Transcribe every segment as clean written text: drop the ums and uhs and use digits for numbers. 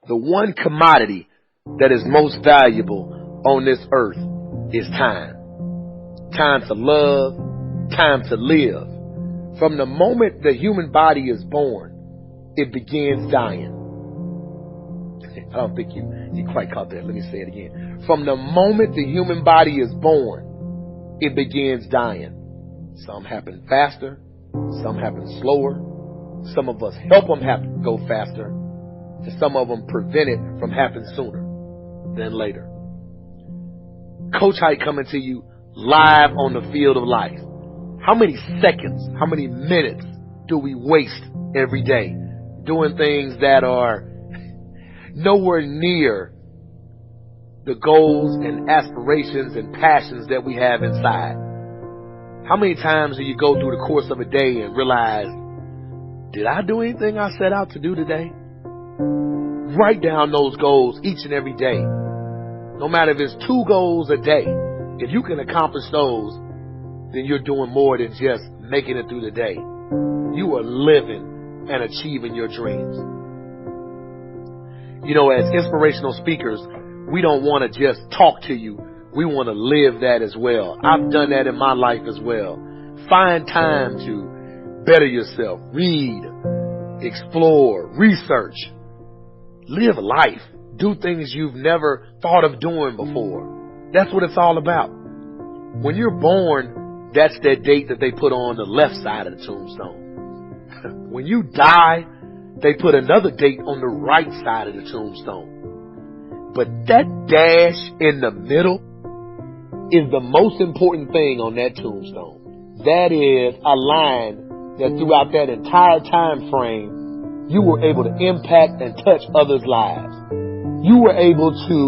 The one commodity that is most valuable on this earth is time. Time to love, time to live. From the moment the human body is born, it begins dying. I don't think you quite caught that. Let me say it again. From the moment the human body is born, it begins dying. Some happen faster, some happen slower. Some of us help them go faster, and some of them prevent it from happening sooner than later. Coach Hyde coming to you live on the field of life. How many seconds, how many minutes do we waste every day doing things that are nowhere near the goals and aspirations and passions that we have inside? How many times do you go through the course of a day and realize, did I do anything I set out to do today? Write down those goals each and every day. No matter if it's 2 goals a day, if you can accomplish those, then you're doing more than just making it through the day. You are living and achieving your dreams. You know, as inspirational speakers, we don't want to just talk to you. We want to live that as well. I've done that in my life as well. Find time to better yourself. Read, explore, research. Live life. Do things you've never thought of doing before. That's what it's all about. When you're born, that's that date that they put on the left side of the tombstone. When you die, they put another date on the right side of the tombstone. But that dash in the middle is the most important thing on that tombstone. That is a line that throughout that entire time frame, you were able to impact and touch others' lives. You were able to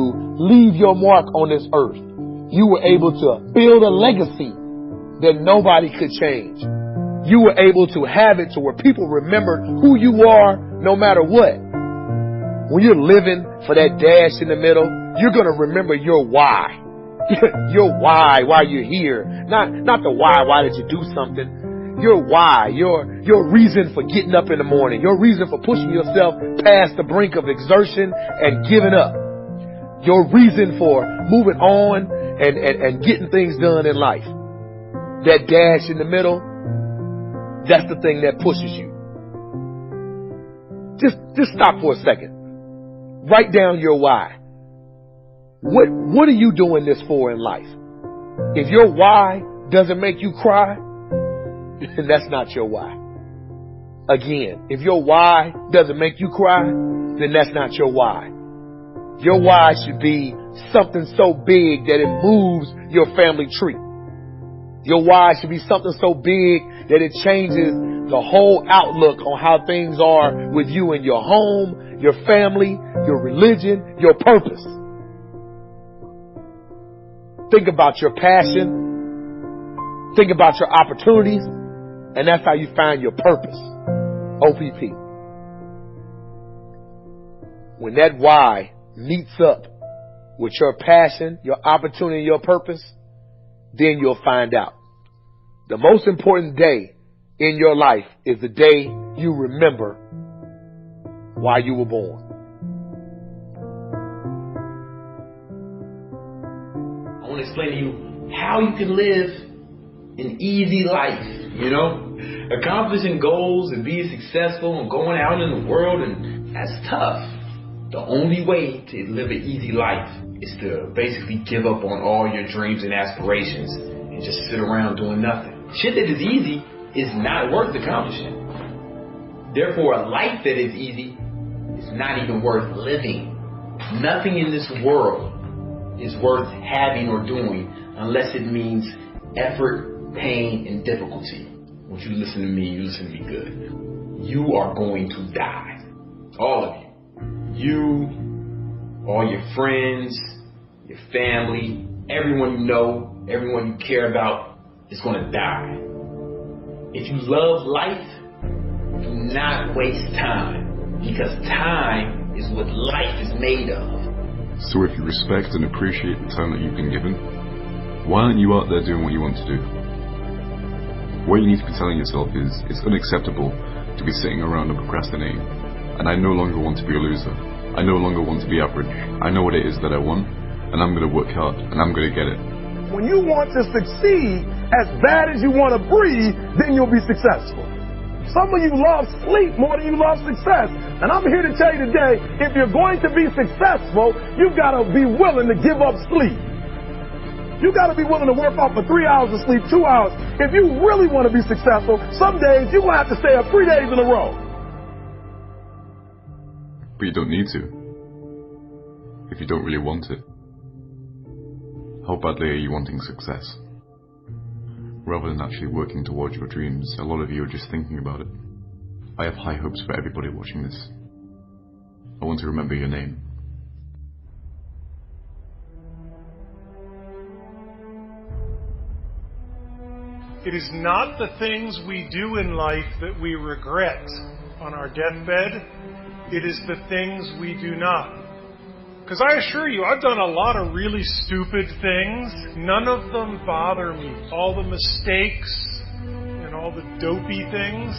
leave your mark on this earth. You were able to build a legacy that nobody could change. You were able to have it to where people remembered who you are no matter what. When you're living for that dash in the middle, you're going to remember your why. Your why you're here. Not the why did you do something. Your why, your reason for getting up in the morning, your reason for pushing yourself past the brink of exertion and giving up. Your reason for moving on and getting things done in life. That dash in the middle, that's the thing that pushes you. Just stop for a second. Write down your why. What are you doing this for in life? If your why doesn't make you cry, then that's not your why. Again, if your why doesn't make you cry, then that's not your why. Your why should be something so big that it moves your family tree. Your why should be something so big that it changes the whole outlook on how things are with you and your home, your family, your religion, your purpose. Think about your passion. Think about your opportunities. And that's how you find your purpose. OPP. When that why meets up with your passion, your opportunity, your purpose, then you'll find out. The most important day in your life is the day you remember why you were born. I want to explain to you how you can live an easy life, accomplishing goals and being successful and going out in the world, and that's tough. The only way to live an easy life is to basically give up on all your dreams and aspirations and just sit around doing nothing. Shit that is easy is not worth accomplishing. Therefore, a life that is easy is not even worth living. Nothing in this world is worth having or doing unless it means effort, pain, and difficulty. Once you listen to me, you listen to me good. You are going to die. All of you. You, all your friends, your family, everyone you know, everyone you care about is going to die. If you love life, do not waste time, because time is what life is made of. So if you respect and appreciate the time that you've been given, why aren't you out there doing what you want to do? What you need to be telling yourself is, it's unacceptable to be sitting around and procrastinating, and I no longer want to be a loser. I no longer want to be average. I know what it is that I want, and I'm going to work hard, and I'm going to get it. When you want to succeed as bad as you want to breathe, then you'll be successful. Some of you love sleep more than you love success. And I'm here to tell you today, if you're going to be successful, you've got to be willing to give up sleep. You've got to be willing to work off for 3 hours of sleep, 2 hours. If you really want to be successful, some days you're going to have to stay up 3 days in a row. But you don't need to. If you don't really want it. How badly are you wanting success? Rather than actually working towards your dreams, a lot of you are just thinking about it. I have high hopes for everybody watching this. I want to remember your name. It is not the things we do in life that we regret on our deathbed. It is the things we do not. Because I assure you, I've done a lot of really stupid things. None of them bother me. All the mistakes and all the dopey things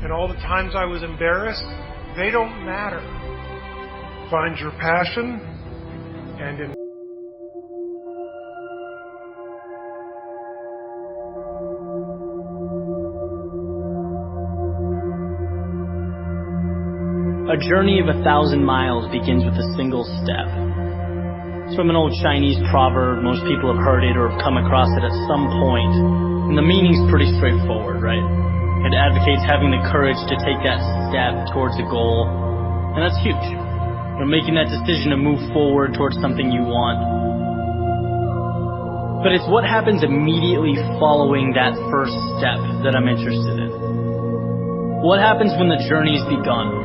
and all the times I was embarrassed, they don't matter. Find your passion and A journey of 1,000 miles begins with a single step. It's from an old Chinese proverb. Most people have heard it or have come across it at some point. And the meaning's pretty straightforward, right? It advocates having the courage to take that step towards a goal. And that's huge. You're making that decision to move forward towards something you want. But it's what happens immediately following that first step that I'm interested in. What happens when the journey's begun?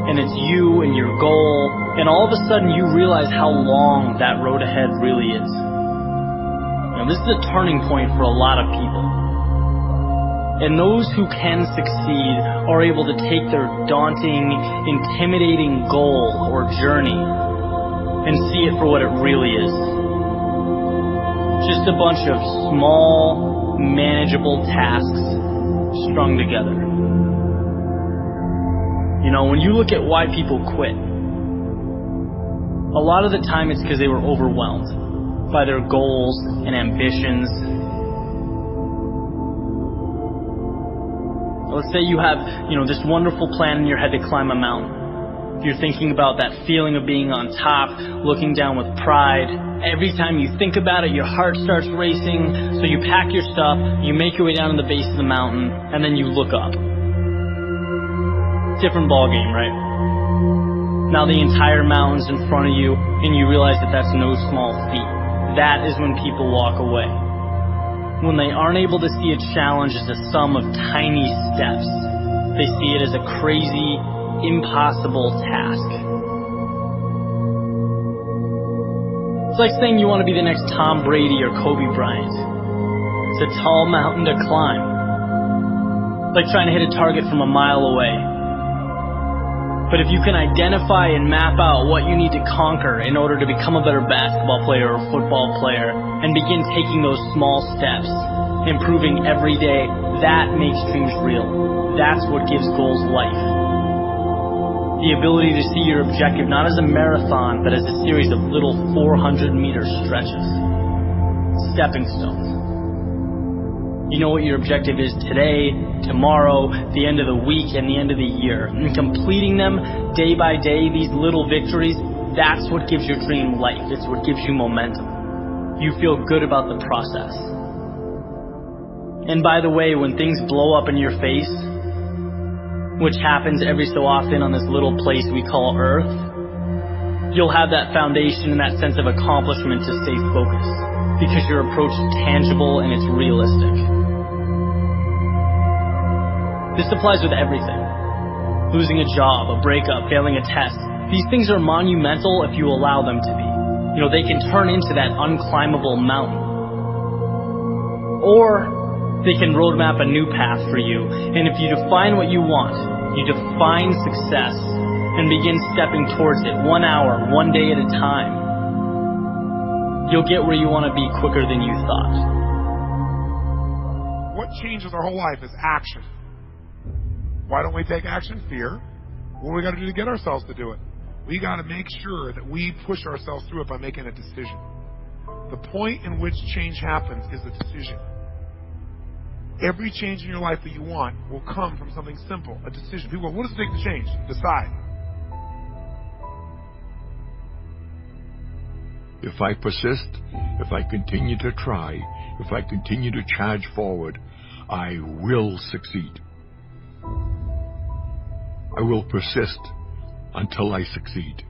And it's you and your goal, and all of a sudden you realize how long that road ahead really is. Now, this is a turning point for a lot of people. And those who can succeed are able to take their daunting, intimidating goal or journey and see it for what it really is. Just a bunch of small, manageable tasks strung together. You know, when you look at why people quit, a lot of the time it's because they were overwhelmed by their goals and ambitions. Let's say you have, this wonderful plan in your head to climb a mountain. You're thinking about that feeling of being on top, looking down with pride. Every time you think about it, your heart starts racing. So you pack your stuff, you make your way down to the base of the mountain, and then you look up. Different ball game, right? Now the entire mountain's in front of you, and you realize that that's no small feat. That is when people walk away. When they aren't able to see a challenge as a sum of tiny steps, they see it as a crazy, impossible task. It's like saying you want to be the next Tom Brady or Kobe Bryant. It's a tall mountain to climb. Like trying to hit a target from a mile away. But if you can identify and map out what you need to conquer in order to become a better basketball player or football player and begin taking those small steps, improving every day, that makes dreams real. That's what gives goals life. The ability to see your objective not as a marathon, but as a series of little 400-meter stretches. Stepping stones. You know what your objective is today, tomorrow, the end of the week, and the end of the year. And completing them day by day, these little victories, that's what gives your dream life. It's what gives you momentum. You feel good about the process. And by the way, when things blow up in your face, which happens every so often on this little place we call Earth, you'll have that foundation and that sense of accomplishment to stay focused. Because your approach is tangible and it's realistic. This applies with everything. Losing a job, a breakup, failing a test. These things are monumental if you allow them to be. They can turn into that unclimbable mountain. Or they can roadmap a new path for you. And if you define what you want, you define success and begin stepping towards it 1 hour, 1 day at a time. You'll get where you want to be quicker than you thought. What changes our whole life is action. Why don't we take action? Fear. What do we got to do to get ourselves to do it? We got to make sure that we push ourselves through it by making a decision. The point in which change happens is the decision. Every change in your life that you want will come from something simple, a decision. People go, what does it take to change? Decide. If I persist, if I continue to try, if I continue to charge forward, I will succeed. I will persist until I succeed.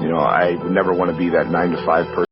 You know, I would never want to be that 9 to 5 person.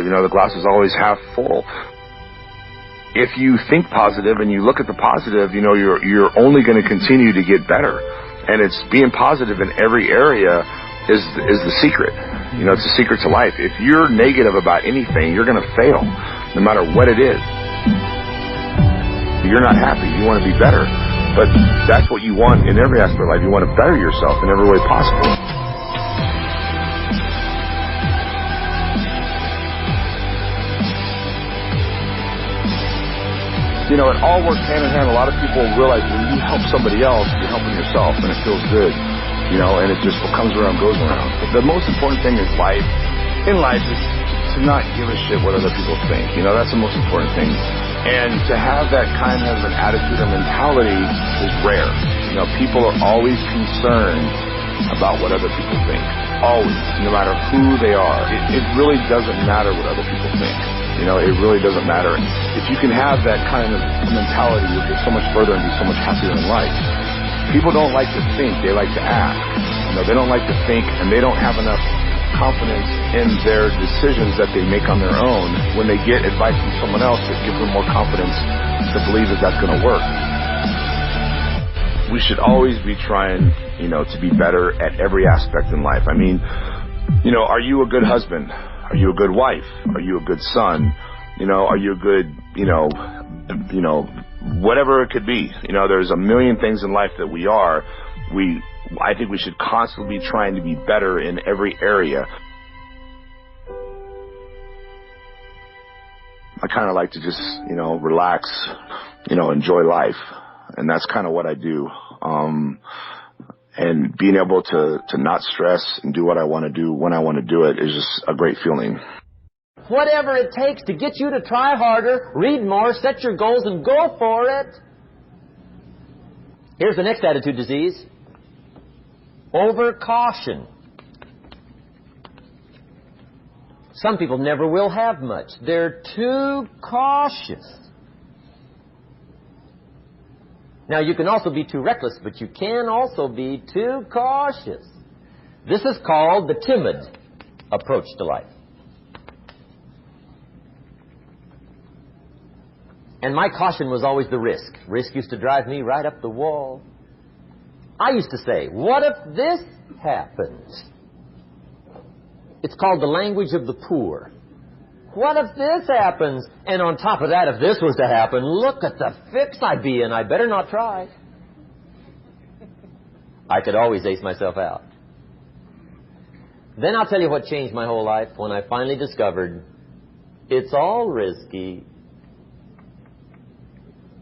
The glass is always half full. If you think positive and you look at the positive, you're only going to continue to get better. And it's being positive in every area is the secret. It's the secret to life. If you're negative about anything, you're going to fail, no matter what it is. You're not happy. You want to be better. But that's what you want in every aspect of life. You want to better yourself in every way possible. It all works hand in hand. A lot of people realize when you help somebody else, you're helping yourself, and it feels good, and it just comes around, goes around. But the most important thing in life is to not give a shit what other people think. That's the most important thing. And to have that kind of an attitude or mentality is rare. People are always concerned about what other people think. Always, no matter who they are. It really doesn't matter what other people think. It really doesn't matter. If you can have that kind of mentality, you'll get so much further and be so much happier in life. People don't like to think, they like to act. They don't like to think, and they don't have enough confidence in their decisions that they make on their own when they get advice from someone else that gives them more confidence to believe that that's going to work. We should always be trying, to be better at every aspect in life. Are you a good husband? Are you a good wife? Are you a good son? Are you a good, whatever it could be. There's a million things in life that we are. I think we should constantly be trying to be better in every area. I kind of like to just, relax, enjoy life. And that's kind of what I do. And being able to not stress and do what I want to do when I want to do it is just a great feeling. Whatever it takes to get you to try harder, read more, set your goals, and go for it. Here's the next attitude disease. Overcaution. Some people never will have much. They're too cautious. Now, you can also be too reckless, but you can also be too cautious. This is called the timid approach to life. And my caution was always the risk. Risk used to drive me right up the wall. I used to say, what if this happens? It's called the language of the poor. What if this happens? And on top of that, if this was to happen, look at the fix I'd be in. I better not try. I could always ace myself out. Then I'll tell you what changed my whole life when I finally discovered it's all risky.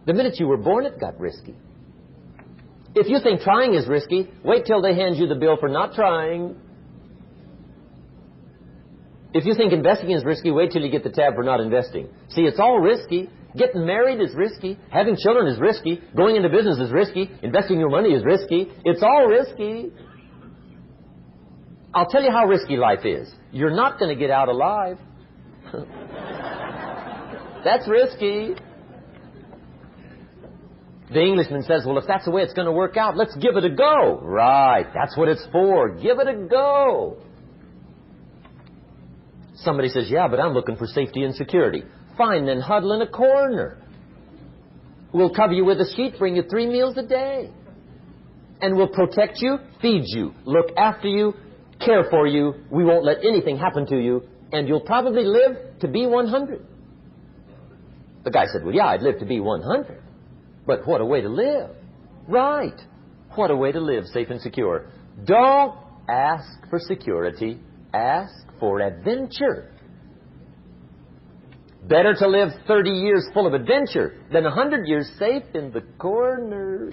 The minute you were born, it got risky. If you think trying is risky, wait till they hand you the bill for not trying. If you think investing is risky, wait till you get the tab for not investing. See, it's all risky. Getting married is risky. Having children is risky. Going into business is risky. Investing your money is risky. It's all risky. I'll tell you how risky life is. You're not going to get out alive. That's risky. The Englishman says, well, if that's the way it's going to work out, let's give it a go. Right. That's what it's for. Give it a go. Somebody says, yeah, but I'm looking for safety and security. Fine, then huddle in a corner. We'll cover you with a sheet, bring you 3 meals a day. And we'll protect you, feed you, look after you, care for you. We won't let anything happen to you. And you'll probably live to be 100. The guy said, well, yeah, I'd live to be 100. But what a way to live. Right. What a way to live, safe and secure. Don't ask for security. Ask for adventure. Better to live 30 years full of adventure than 100 years safe in the corner.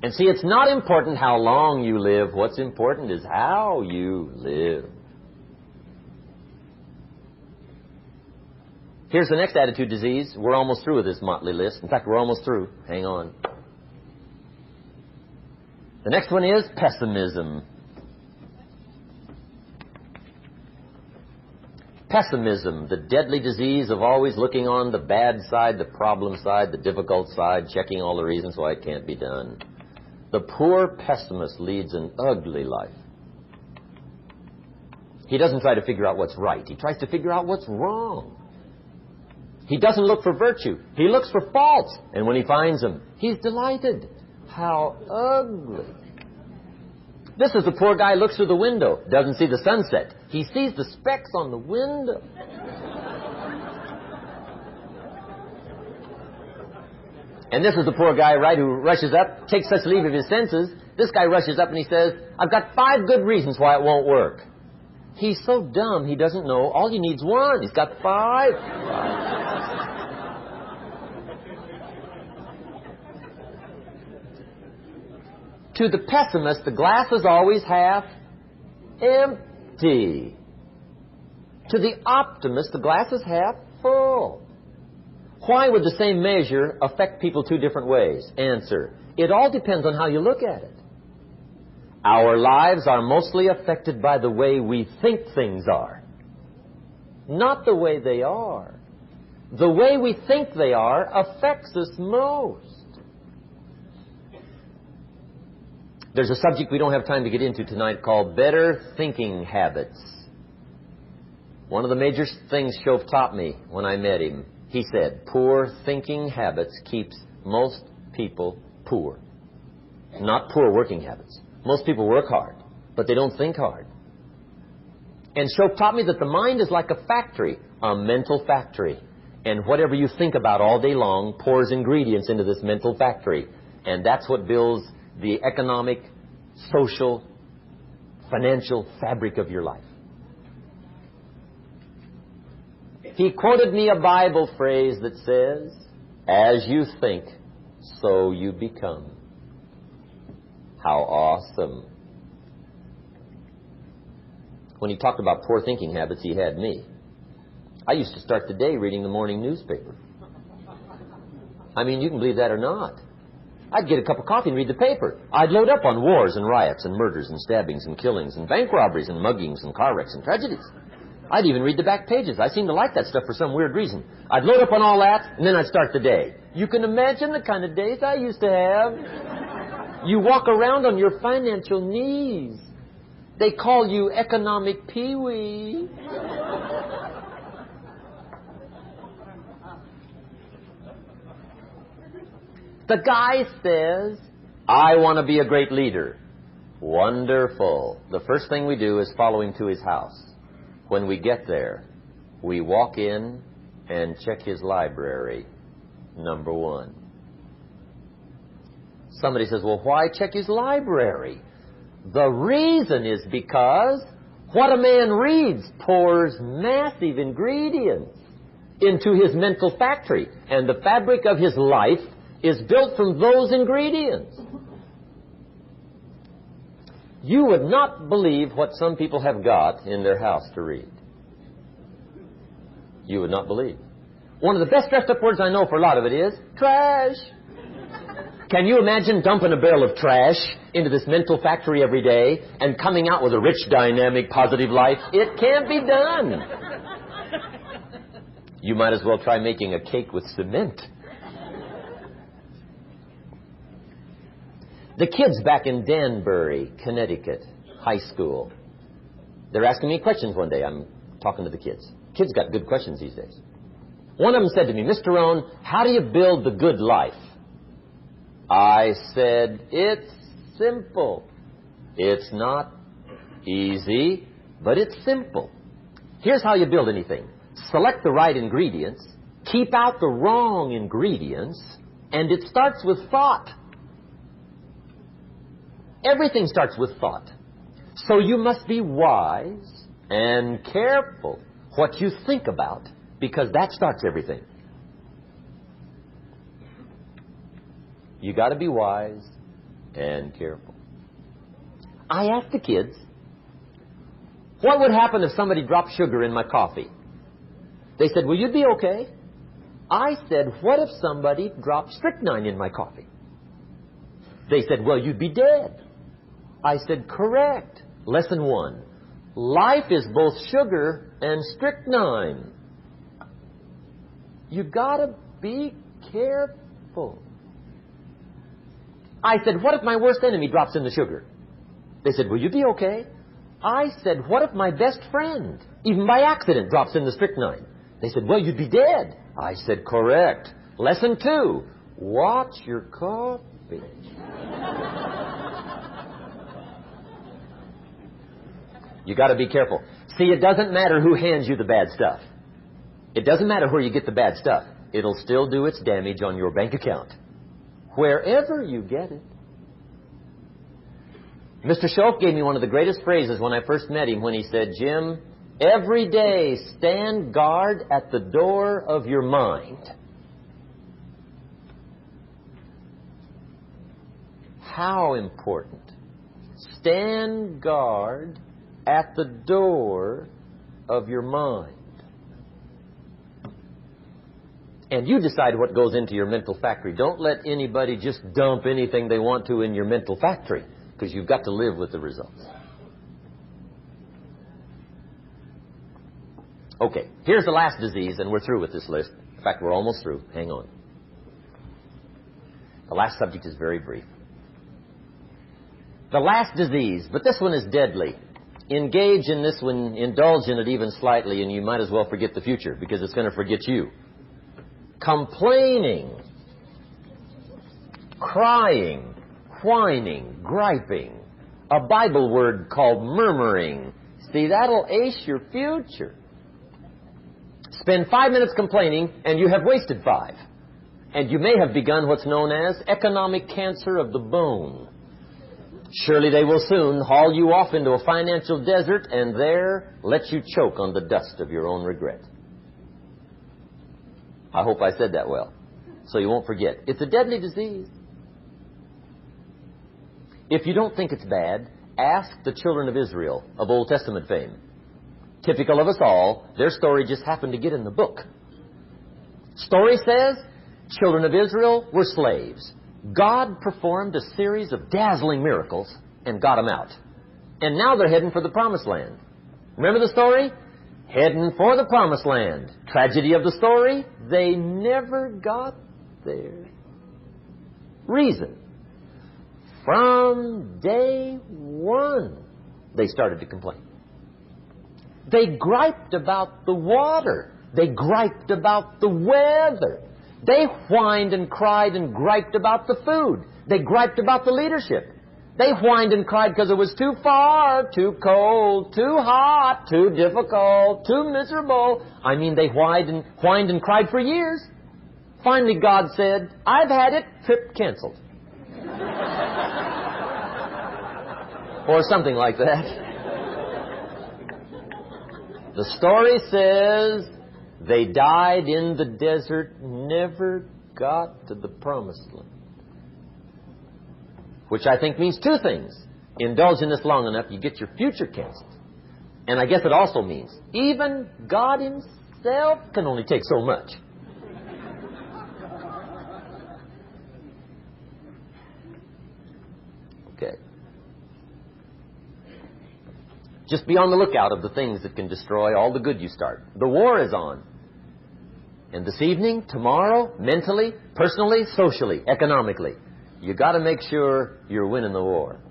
And see, it's not important how long you live. What's important is how you live. Here's the next attitude disease. We're almost through with this motley list. In fact, we're almost through. Hang on. The next one is pessimism. Pessimism, the deadly disease of always looking on the bad side, the problem side, the difficult side, checking all the reasons why it can't be done. The poor pessimist leads an ugly life. He doesn't try to figure out what's right. He tries to figure out what's wrong. He doesn't look for virtue. He looks for faults. And when he finds them, he's delighted. How ugly. This is the poor guy who looks through the window, doesn't see the sunset. He sees the specks on the window. And this is the poor guy, right, who rushes up, takes such leave of his senses. This guy rushes up and he says, I've got 5 good reasons why it won't work. He's so dumb he doesn't know all he needs 1. He's got 5. To the pessimist, the glass is always half empty. To the optimist, the glass is half full. Why would the same measure affect people 2 different ways? Answer: it all depends on how you look at it. Our lives are mostly affected by the way we think things are, not the way they are. The way we think they are affects us most. There's a subject we don't have time to get into tonight called better thinking habits. One of the major things Shoaff taught me when I met him, he said, poor thinking habits keeps most people poor. Not poor working habits. Most people work hard, but they don't think hard. And Shoaff taught me that the mind is like a factory, a mental factory. And whatever you think about all day long pours ingredients into this mental factory. And that's what builds the economic, social, financial fabric of your life. He quoted me a Bible phrase that says, as you think, so you become. How awesome. When he talked about poor thinking habits, he had me. I used to start the day reading the morning newspaper. I mean, you can believe that or not. I'd get a cup of coffee and read the paper. I'd load up on wars and riots and murders and stabbings and killings and bank robberies and muggings and car wrecks and tragedies. I'd even read the back pages. I seem to like that stuff for some weird reason. I'd load up on all that, and then I'd start the day. You can imagine the kind of days I used to have. You walk around on your financial knees. They call you economic peewee. The guy says, I want to be a great leader. Wonderful. The first thing we do is follow him to his house. When we get there, we walk in and check his library, number 1. Somebody says, well, why check his library? The reason is because what a man reads pours massive ingredients into his mental factory, and the fabric of his life is built from those ingredients. You would not believe what some people have got in their house to read. You would not believe. One of the best dressed up words I know for a lot of it is trash. Can you imagine dumping a barrel of trash into this mental factory every day and coming out with a rich, dynamic, positive life? It can't be done. You might as well try making a cake with cement. The kids back in Danbury, Connecticut, high school, they're asking me questions one day. I'm talking to the kids. Kids got good questions these days. One of them said to me, Mr. Rohn, how do you build the good life? I said, it's simple. It's not easy, but it's simple. Here's how you build anything. Select the right ingredients, keep out the wrong ingredients, and it starts with thought. Everything starts with thought. So you must be wise and careful what you think about, because that starts everything. You got to be wise and careful. I asked the kids, what would happen if somebody dropped sugar in my coffee? They said, well, you'd be okay. I said, what if somebody dropped strychnine in my coffee? They said, well, you'd be dead. I said, correct. Lesson 1. Life is both sugar and strychnine. You gotta be careful. I said, what if my worst enemy drops in the sugar? They said, will you be okay? I said, what if my best friend, even by accident, drops in the strychnine? They said, well, you'd be dead. I said, correct. Lesson 2, watch your coffee. You got to be careful. See, it doesn't matter who hands you the bad stuff. It doesn't matter where you get the bad stuff. It'll still do its damage on your bank account, wherever you get it. Mr. Schoaf gave me one of the greatest phrases when I first met him when he said, Jim, every day stand guard at the door of your mind. How important. Stand guard at the door of your mind. And you decide what goes into your mental factory. Don't let anybody just dump anything they want to in your mental factory, because you've got to live with the results. Okay, here's the last disease, and we're through with this list. In fact, we're almost through. Hang on. The last subject is very brief. The last disease, but this one is deadly. Engage in this one, indulge in it even slightly, and you might as well forget the future, because it's going to forget you. Complaining, crying, whining, griping. A Bible word called murmuring. See, that'll ace your future. Spend 5 minutes complaining, and you have wasted 5. And you may have begun what's known as economic cancer of the bone. Surely they will soon haul you off into a financial desert and there let you choke on the dust of your own regret. I hope I said that well, so you won't forget. It's a deadly disease. If you don't think it's bad, ask the children of Israel of Old Testament fame. Typical of us all, their story just happened to get in the book. Story says, children of Israel were slaves. God performed a series of dazzling miracles and got them out. And now they're heading for the Promised Land. Remember the story? Heading for the Promised Land. Tragedy of the story, they never got there. Reason. From day one, they started to complain. They griped about the water. They griped about the weather. They whined and cried and griped about the food. They griped about the leadership. They whined and cried because it was too far, too cold, too hot, too difficult, too miserable. I mean, they whined and cried for years. Finally, God said, I've had it, trip canceled. Or something like that. The story says they died in the desert, never got to the Promised Land. Which I think means 2 things. Indulge in this long enough, you get your future canceled. And I guess it also means even God Himself can only take so much. Okay. Just be on the lookout of the things that can destroy all the good you start. The war is on. And this evening, tomorrow, mentally, personally, socially, economically, you got to make sure you're winning the war.